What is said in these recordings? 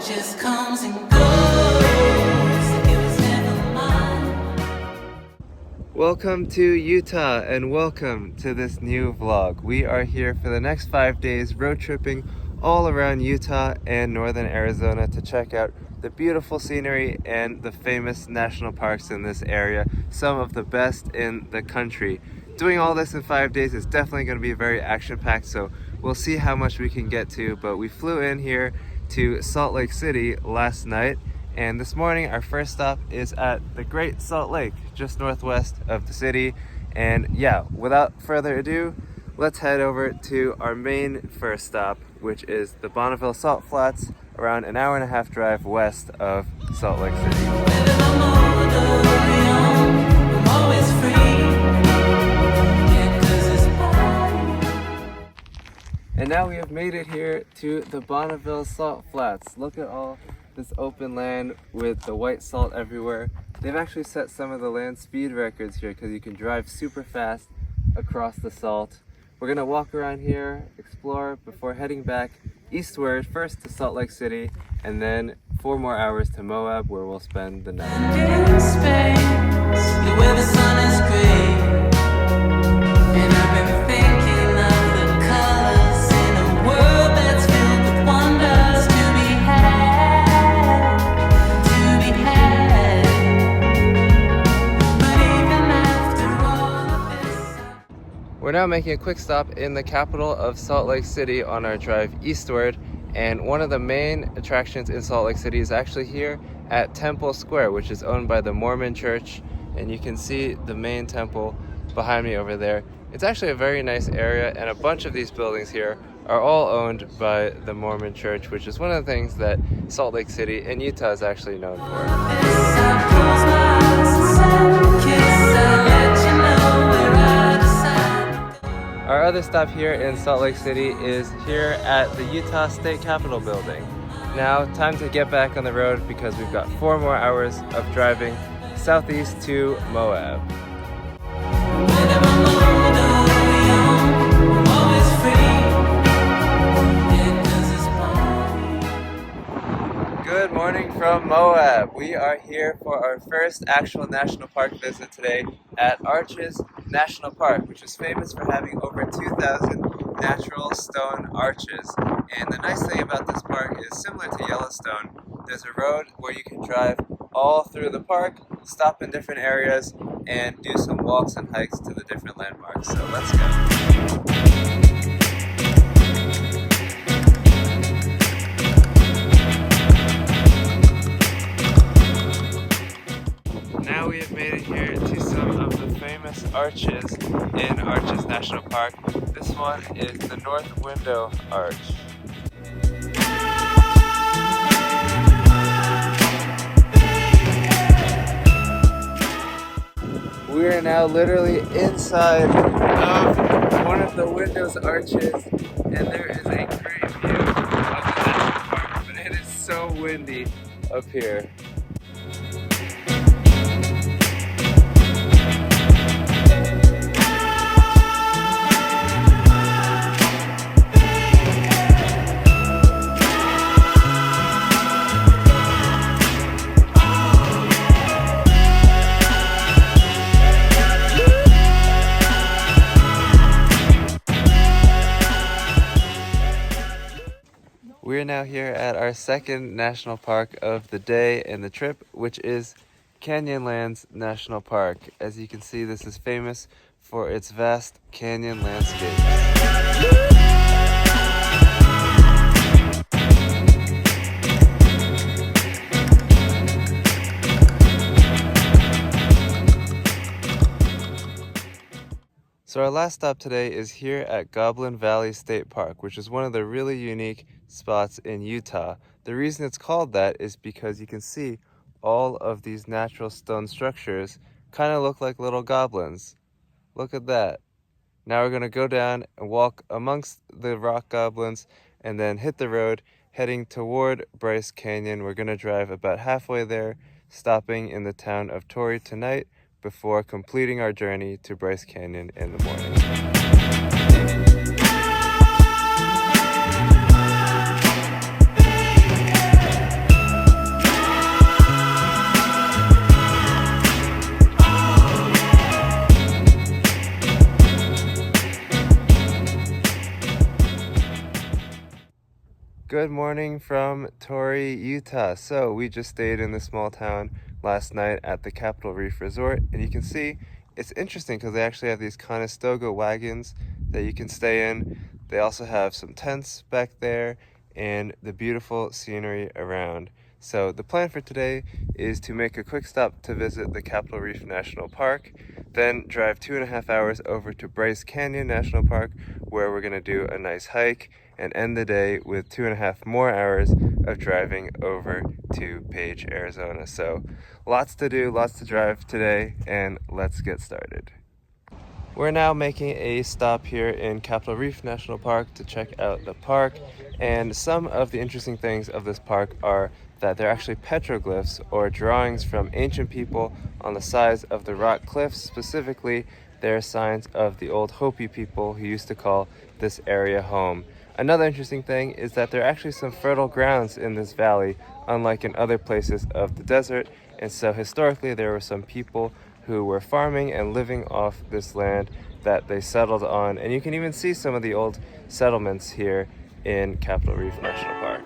just comes and goes. It was never mine. Welcome to Utah and welcome to this new vlog. We are here for the next 5 days road tripping all around Utah and northern Arizona to check out the beautiful scenery and the famous national parks in this area, some of the best in the country. Doing all this in 5 days is definitely going to be very action-packed, so we'll see how much we can get to, but we flew in here to Salt Lake City last night, and this morning our first stop is at the Great Salt Lake, just northwest of the city. And yeah, without further ado, let's head over to our main first stop, which is the Bonneville Salt Flats, around an hour-and-a-half drive west of Salt Lake City. And now we have made it here to the Bonneville Salt Flats. Look at all this open land with the white salt everywhere. They've actually set some of the land speed records here because you can drive super fast across the salt. We're gonna walk around here, explore before heading back eastward, first to Salt Lake City, and then 4 more hours to Moab, where we'll spend the night. In space, where the sun is gray, and I've been thinking of the colors in a world that's filled with wonders to be had, But even after all of this, We're now making a quick stop in the capital of Salt Lake City on our drive eastward, and one of the main attractions in Salt Lake City is actually here at Temple Square, which is owned by the Mormon Church, and you can see the main temple behind me over there. It's actually a very nice area, and a bunch of these buildings here are all owned by the Mormon Church, which is one of the things that Salt Lake City and Utah is actually known for. I close my eyes and kiss, I'll let you know where I decide. Our other stop here in Salt Lake City is here at the Utah State Capitol building. Now, time to get back on the road because we've got 4 more hours of driving southeast to Moab. Good morning from Moab. We are here for our first actual national park visit today at Arches National Park, which is famous for having over 2,000 natural stone arches. And the nice thing about this park is, similar to Yellowstone, there's a road where you can drive all through the park, stop in different areas, and do some walks and hikes to the different landmarks. So let's go. Now we have made it here to some of the famous arches in Arches National Park. This one is the North Window Arch. We are now literally inside of one of the windows arches, and there is a great view of the national park, but it is so windy up here. We're now here at our second national park of the day and the trip, which is Canyonlands National Park. As you can see, this is famous for its vast canyon landscapes. So our last stop today is here at Goblin Valley State Park, which is one of the really unique spots in Utah. The reason it's called that is because you can see all of these natural stone structures kind of look like little goblins. Look at that. Now we're going to go down and walk amongst the rock goblins and then hit the road heading toward Bryce Canyon. We're going to drive about halfway there, stopping in the town of Torrey tonight before completing our journey to Bryce Canyon in the morning. Good morning from Torrey, Utah. So we just stayed in this small town last night at the Capitol Reef Resort, and you can see it's interesting because they actually have these Conestoga wagons that you can stay in. They also have some tents back there and the beautiful scenery around. So the plan for today is to make a quick stop to visit the Capitol Reef National Park, then drive 2.5 hours over to Bryce Canyon National Park, where we're going to do a nice hike and end the day with 2.5 more hours of driving over to Page, Arizona. So lots to do, lots to drive today, and let's get started. We're now making a stop here in Capitol Reef National Park to check out the park, and some of the interesting things of this park are that they're actually petroglyphs, or drawings from ancient people on the sides of the rock cliffs. Specifically, they're signs of the old Hopi people who used to call this area home. Another interesting thing is that there are actually some fertile grounds in this valley, unlike in other places of the desert, and so historically there were some people who were farming and living off this land that they settled on, and you can even see some of the old settlements here in Capitol Reef National Park.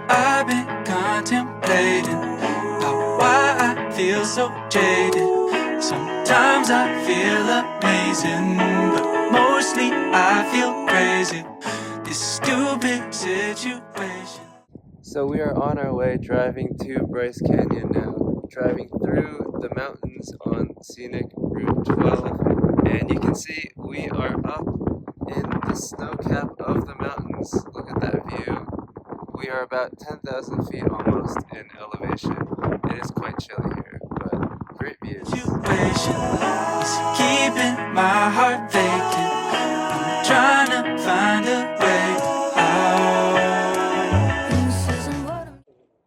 I've been contemplating about why I feel so jaded. Sometimes I feel amazing, but mostly I feel crazy. This stupid situation. So we are on our way driving to Bryce Canyon now, driving through the mountains on scenic Route 12, and you can see we are up in the snow cap of the mountains. Look at that view. We are about 10,000 feet almost in elevation. It is quite chilly here, but great views. Situation is keeping my heart vacant. I'm trying to find a way out.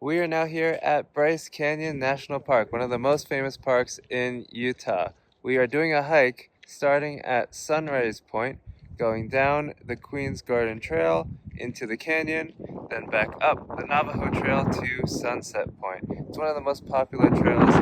We are now here at Bryce Canyon National Park, one of the most famous parks in Utah. We are doing a hike starting at Sunrise Point, going down the Queen's Garden Trail into the canyon, then back up the Navajo Trail to Sunset Point. It's one of the most popular trails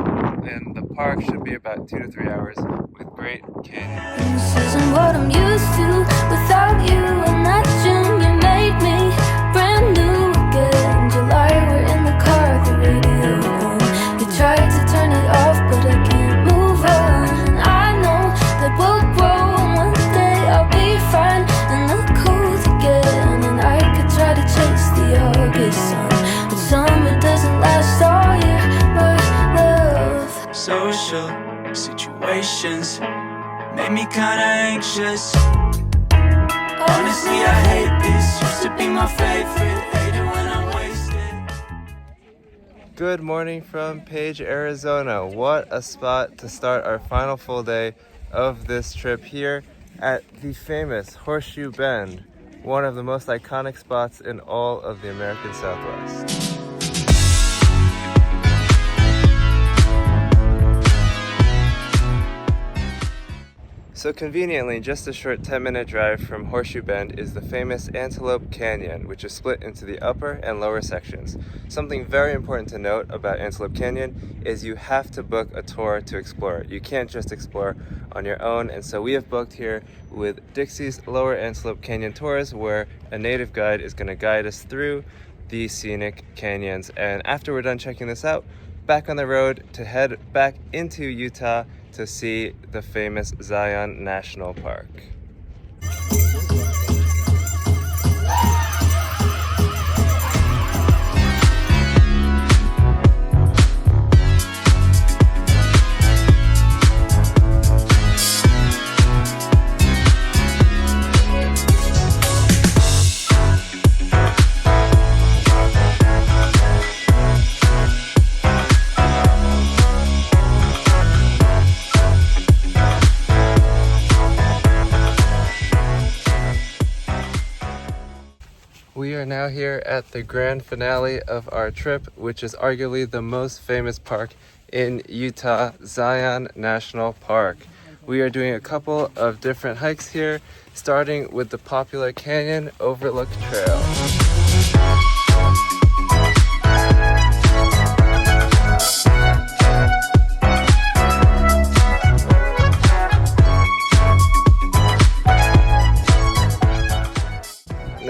in the park, should be about 2 to 3 hours with great canyon. This isn't what I'm used to without you, and that June you made me brand new again. July we're in the car, the radio on. You tried to turn it off, but I can't move on. I know that we'll grow, and one day I'll be fine and look cold again. And I could try to chase the August sun, but summer doesn't last all year. But love, Social situations made me kinda anxious. Honestly, I hate this. Used to be my favorite. Hate it when I'm wasted. Good morning from Page, Arizona. What a spot to start our final full day of this trip here at the famous Horseshoe Bend, one of the most iconic spots in all of the American Southwest. So conveniently, just a short 10-minute drive from Horseshoe Bend is the famous Antelope Canyon, which is split into the upper and lower sections. Something very important to note about Antelope Canyon is you have to book a tour to explore it. You can't just explore on your own, and so we have booked here with Dixie's Lower Antelope Canyon Tours, where a native guide is going to guide us through the scenic canyons. And after we're done checking this out, back on the road to head back into Utah to see the famous Zion National Park. We are now here at the grand finale of our trip, which is arguably the most famous park in Utah, Zion National Park. We are doing a couple of different hikes here, starting with the popular Canyon Overlook Trail.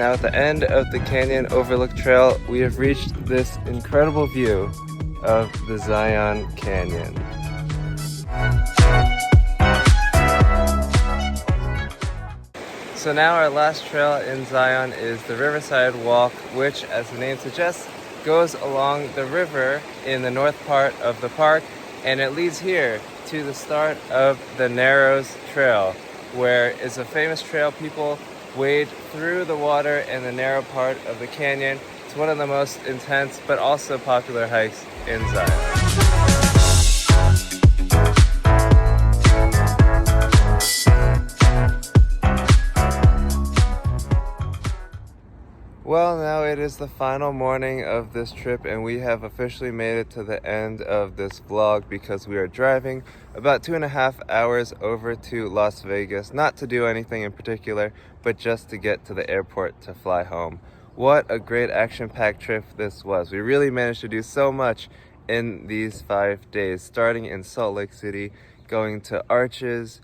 Now at the end of the Canyon Overlook Trail, we have reached this incredible view of the Zion Canyon. So now our last trail in Zion is the Riverside Walk, which, as the name suggests, goes along the river in the north part of the park, and it leads here to the start of the Narrows Trail, where is a famous trail. People wade through the water in the narrow part of the canyon. It's one of the most intense but also popular hikes in Zion. Well, now it is the final morning of this trip, and we have officially made it to the end of this vlog because we are driving about 2.5 hours over to Las Vegas, not to do anything in particular, but just to get to the airport to fly home. What a great action-packed trip this was. We really managed to do so much in these 5 days, starting in Salt Lake City, going to Arches,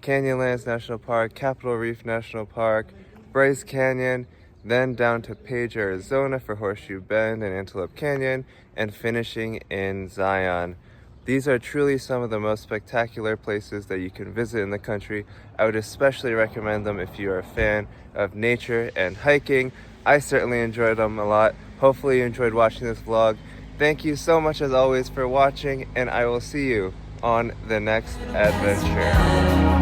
Canyonlands National Park, Capitol Reef National Park, Bryce Canyon, then down to Page, Arizona for Horseshoe Bend and Antelope Canyon, and finishing in Zion. These are truly some of the most spectacular places that you can visit in the country. I would especially recommend them if you are a fan of nature and hiking. I certainly enjoyed them a lot. Hopefully you enjoyed watching this vlog. Thank you so much as always for watching, and I will see you on the next adventure.